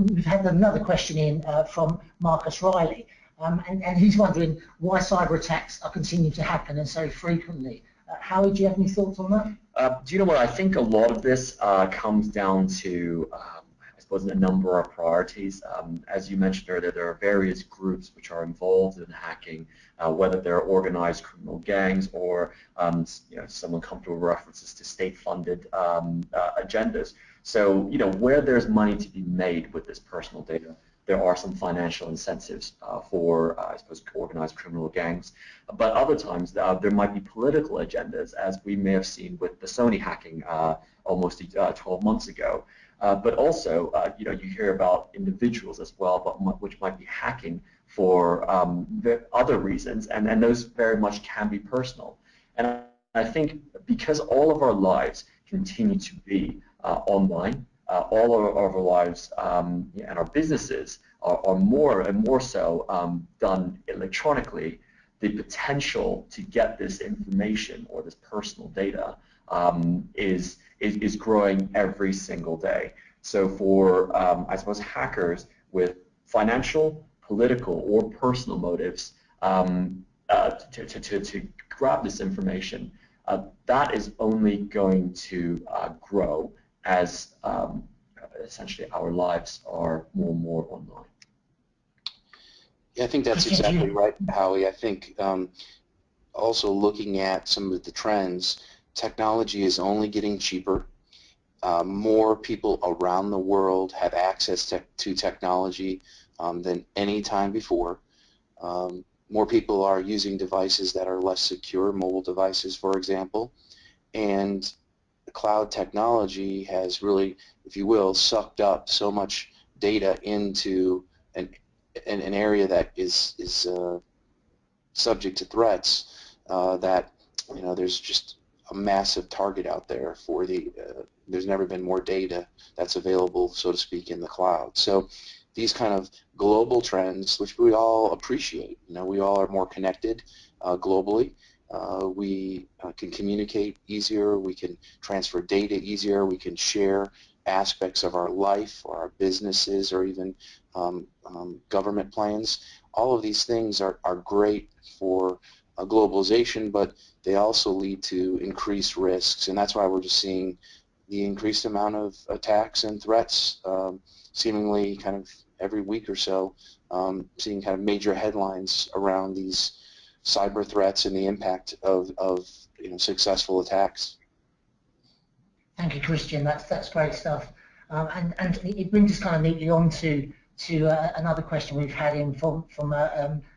we've had another question in from Marcus Riley, and he's wondering why cyber attacks are continuing to happen and so frequently. Howie, do you have any thoughts on that? Do you know what? I think a lot of this comes down to, I suppose, a number of priorities. As you mentioned earlier, there are various groups which are involved in hacking, whether they're organized criminal gangs or some uncomfortable references to state-funded agendas. So, where there's money to be made with this personal data, there are some financial incentives for, I suppose, organized criminal gangs. But other times, there might be political agendas, as we may have seen with the Sony hacking almost 12 months ago. But also, you hear about individuals as well, which might be hacking for other reasons, and those very much can be personal. And I think because all of our lives continue to be online, all of our lives and our businesses are more and more so done electronically, the potential to get this information or this personal data is growing every single day. So for, I suppose, hackers with financial, political, or personal motives to grab this information, that is only going to grow as essentially our lives are more and more online. Yeah, I think that's exactly right, Howie. I think also looking at some of the trends, technology is only getting cheaper. More people around the world have access to technology than any time before. More people are using devices that are less secure, mobile devices, for example, and cloud technology has really, if you will, sucked up so much data into an area that is subject to threats that there's just a massive target out there for there's never been more data that's available, so to speak, in the cloud. So these kind of global trends, which we all appreciate, we all are more connected globally. We can communicate easier, we can transfer data easier, we can share aspects of our life or our businesses or even government plans. All of these things are great for globalization, but they also lead to increased risks, and that's why we're just seeing the increased amount of attacks and threats seemingly kind of every week or so, seeing kind of major headlines around these cyber threats and the impact of successful attacks. Thank you, Christian. That's great stuff. And it brings us kind of neatly on to another question we've had in from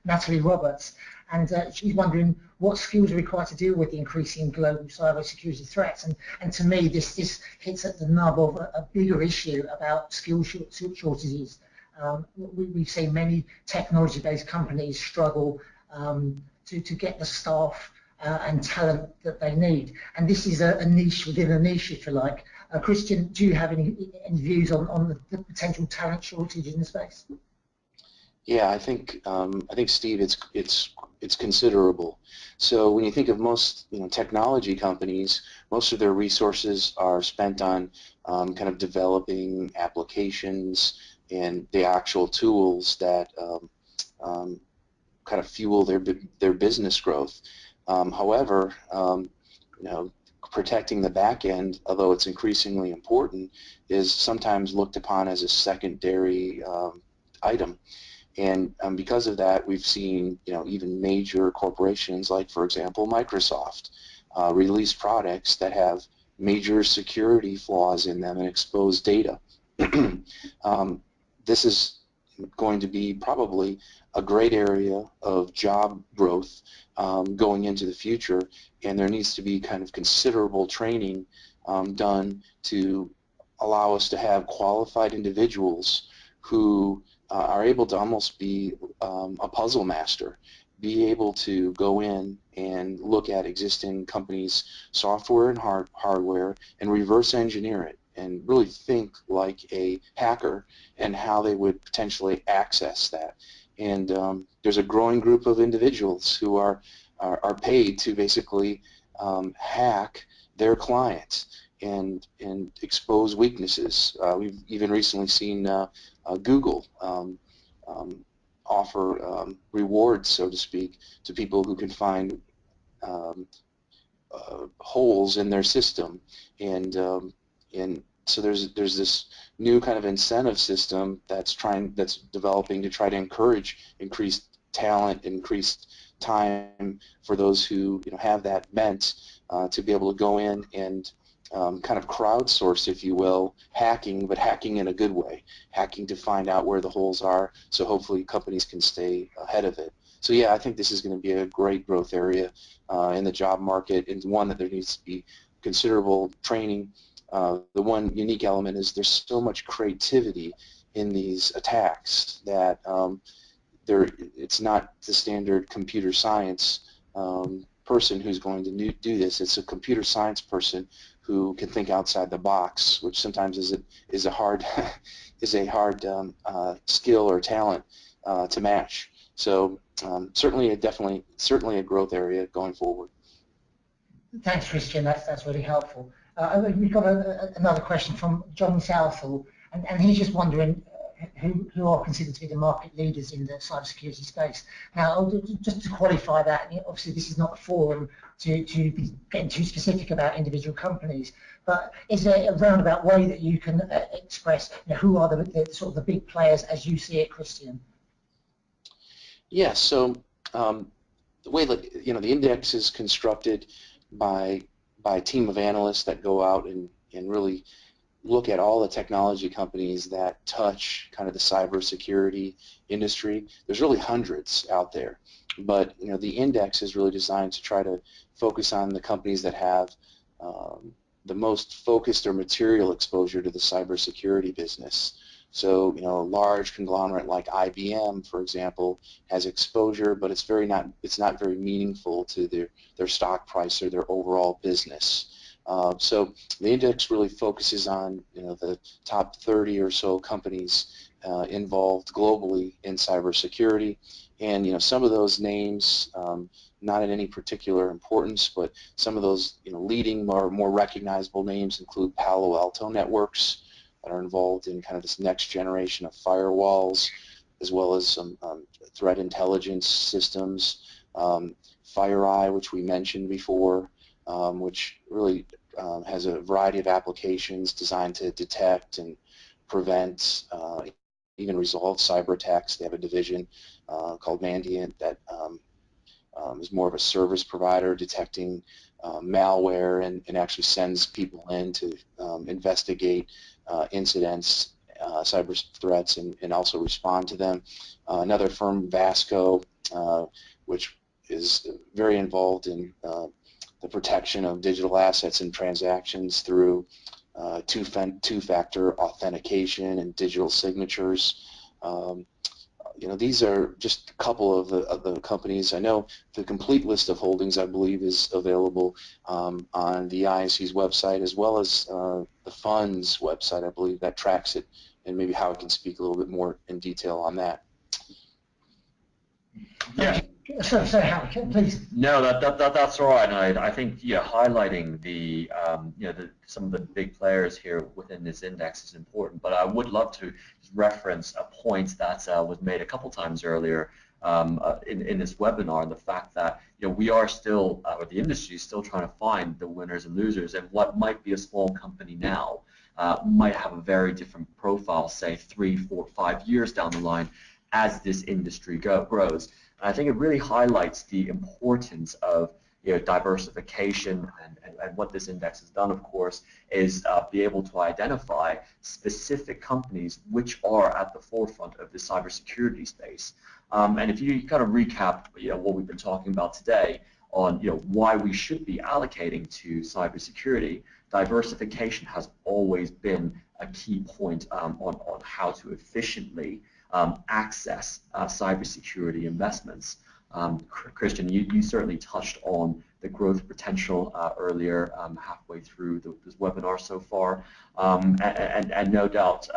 Natalie Roberts, and she's wondering what skills are required to deal with the increasing global cybersecurity threats. And to me, this hits at the nub of a bigger issue about skill shortages. We've seen many technology-based companies struggle to get the staff and talent that they need, and this is a niche within a niche, if you like. Christian, do you have any views on the potential talent shortage in the space? Yeah, I think Steve, it's considerable. So when you think of most technology companies, most of their resources are spent on kind of developing applications and the actual tools that kind of fuel their business growth. However, protecting the back end, although it's increasingly important, is sometimes looked upon as a secondary item. And because of that, we've seen even major corporations like, for example, Microsoft, release products that have major security flaws in them and expose data. This is going to be probably a great area of job growth going into the future, and there needs to be kind of considerable training done to allow us to have qualified individuals who are able to almost be a puzzle master, be able to go in and look at existing companies' software and hardware and reverse engineer it and really think like a hacker and how they would potentially access that. And there's a growing group of individuals who are paid to basically hack their clients. and expose weaknesses. We've even recently seen Google offer rewards, so to speak, to people who can find um, holes in their system, and so there's this new kind of incentive system that's developing to try to encourage increased talent, increased time for those who have that bent to be able to go in and kind of crowdsource, if you will, hacking, but hacking in a good way, hacking to find out where the holes are, so hopefully companies can stay ahead of it. So yeah, I think this is going to be a great growth area in the job market, and one that there needs to be considerable training. The one unique element is there's so much creativity in these attacks that it's not the standard computer science person who's going to do this. It's a computer science person who can think outside the box, which sometimes is a hard skill or talent to match. So certainly a growth area going forward. Thanks, Christian. That's really helpful. We've got another question from John Southall, and he's just wondering who are considered to be the market leaders in the cybersecurity space. Now, just to qualify that, obviously this is not a forum to be getting too specific about individual companies, but is there a roundabout way that you can express who are the sort of the big players as you see it, Christian? Yeah, so the way that the index is constructed by a team of analysts that go out and really look at all the technology companies that touch kind of the cybersecurity industry. There's really hundreds out there, but the index is really designed to try to focus on the companies that have the most focused or material exposure to the cybersecurity business. So a large conglomerate like IBM, for example, has exposure, but it's not very meaningful to their stock price or their overall business. So the index really focuses on the top 30 or so companies involved globally in cybersecurity, and some of those names, not in any particular importance, but some of those leading or more recognizable names include Palo Alto Networks, that are involved in kind of this next generation of firewalls, as well as some threat intelligence systems, FireEye, which we mentioned before, which really has a variety of applications designed to detect and prevent, even resolve cyber attacks. They have a division called Mandiant that is more of a service provider detecting malware and actually sends people in to investigate incidents, cyber threats, and also respond to them. Another firm, Vasco, which is very involved in the protection of digital assets and transactions through two-factor authentication and digital signatures. These are just a couple of the companies. I know the complete list of holdings, I believe, is available on the ISC's website, as well as the fund's website, I believe, that tracks it, and maybe Howard can speak a little bit more in detail on that. Yeah. So Howard, please. No, that's all right. And I think highlighting some of the big players here within this index is important. But I would love to reference a point that was made a couple times earlier in this webinar, and the fact that we are still, or the industry is still trying to find the winners and losers, and what might be a small company now might have a very different profile, say 3, 4, 5 years down the line as this industry grows. And I think it really highlights the importance of diversification, and what this index has done, of course, is be able to identify specific companies which are at the forefront of the cybersecurity space. And if you kind of recap what we've been talking about today on why we should be allocating to cybersecurity, diversification has always been a key point on how to efficiently access cybersecurity investments. Christian, you certainly touched on the growth potential earlier, halfway through this webinar so far, and no doubt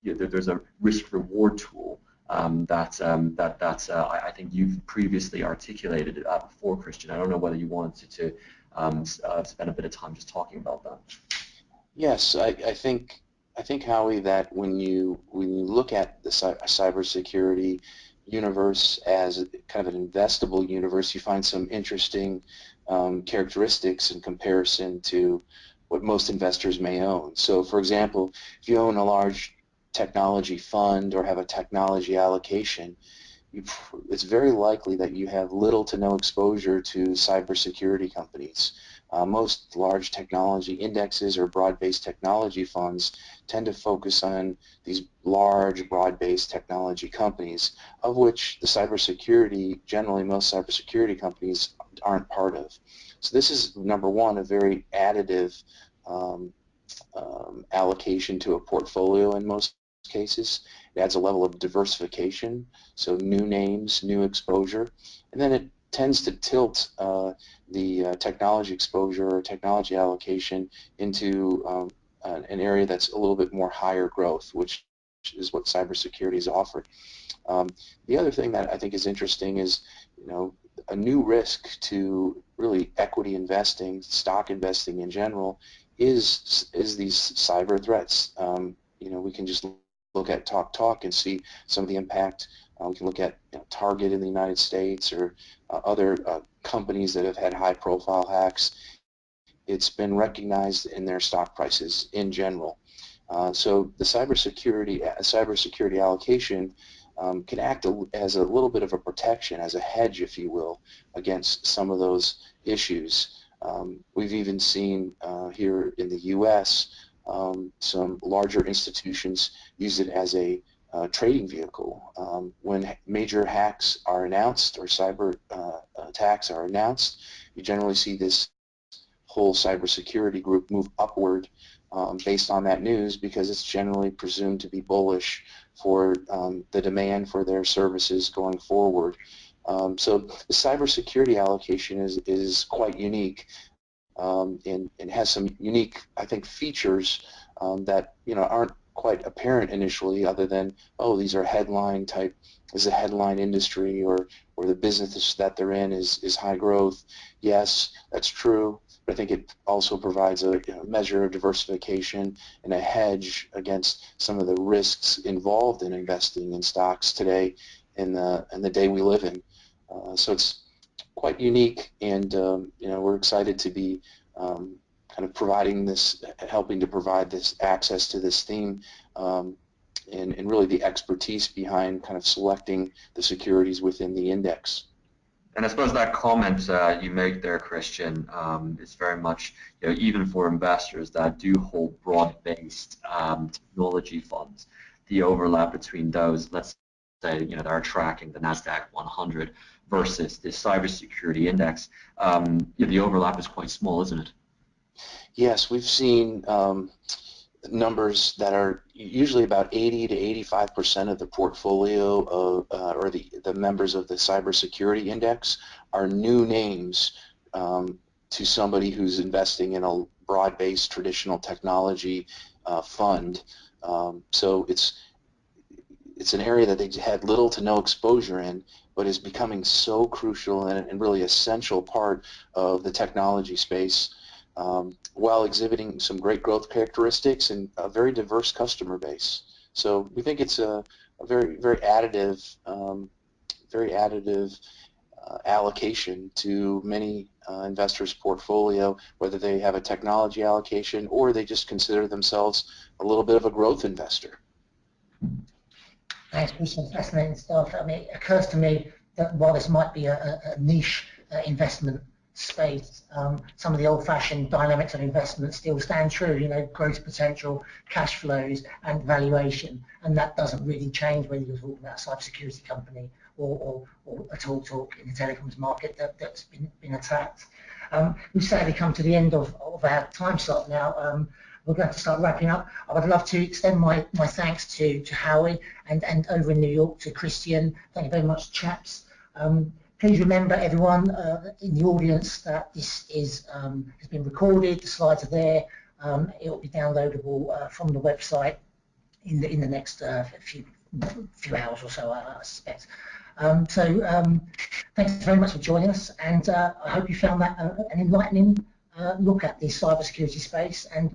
there's a risk-reward tool that I think you've previously articulated before, Christian. I don't know whether you wanted to spend a bit of time just talking about that. Yes, I think Howie, that when you look at the cybersecurity universe as kind of an investable universe, you find some interesting characteristics in comparison to what most investors may own. So, for example, if you own a large technology fund or have a technology allocation, it's very likely that you have little to no exposure to cybersecurity companies. Most large technology indexes or broad-based technology funds tend to focus on these large, broad-based technology companies, of which the cybersecurity, generally most cybersecurity companies aren't part of. So this is, number one, a very additive um, allocation to a portfolio in most cases. It adds a level of diversification, so new names, new exposure, and then it tends to tilt the technology exposure or technology allocation into an area that's a little bit more higher growth, which is what cybersecurity is offered. The other thing that I think is interesting is, a new risk to really equity investing, stock investing in general, is these cyber threats. We can just look at TalkTalk and see some of the impact. We can look at Target in the United States or other companies that have had high-profile hacks. It's been recognized in their stock prices in general. So the cybersecurity allocation can act as a little bit of a protection, as a hedge, if you will, against some of those issues. We've even seen here in the U.S. Some larger institutions use it as a trading vehicle. When major hacks are announced or cyber attacks are announced, you generally see this whole cybersecurity group move upward based on that news, because it's generally presumed to be bullish for the demand for their services going forward. So the cybersecurity allocation is quite unique and has some unique, I think, features that aren't quite apparent initially, other than, oh, these are headline type, is a headline industry, or the business that they're in is high growth. Yes, that's true. But I think it also provides a measure of diversification and a hedge against some of the risks involved in investing in stocks today in the day we live in. So it's quite unique, and we're excited to be kind of providing this, helping to provide this access to this theme, and really the expertise behind kind of selecting the securities within the index. And I suppose that comment you make there, Christian, is very much, even for investors that do hold broad-based technology funds, the overlap between those, let's say, that are tracking the NASDAQ 100 versus the cybersecurity index, the overlap is quite small, isn't it? Yes, we've seen numbers that are usually about 80 to 85% of the portfolio of, or the members of the cybersecurity index are new names to somebody who's investing in a broad-based traditional technology fund. So it's an area that they had little to no exposure in, but is becoming so crucial and really essential part of the technology space, while exhibiting some great growth characteristics and a very diverse customer base. So we think it's a very, very additive, allocation to many investors' portfolio, whether they have a technology allocation or they just consider themselves a little bit of a growth investor. Thanks, Christian. Fascinating stuff. I mean, it occurs to me that while this might be a niche investment space, some of the old-fashioned dynamics of investment still stand true, growth potential, cash flows, and valuation, and that doesn't really change whether you're talking about a cybersecurity company or a talk in the telecoms market that's been attacked. We've sadly come to the end of our time slot now. We're going to start wrapping up. I would love to extend my thanks to Howie and over in New York to Christian. Thank you very much, chaps. Please remember, everyone in the audience, that this has been recorded. The slides are there. It will be downloadable from the website in the next few hours or so, I suspect. Thanks very much for joining us, and I hope you found that an enlightening look at the cybersecurity space, and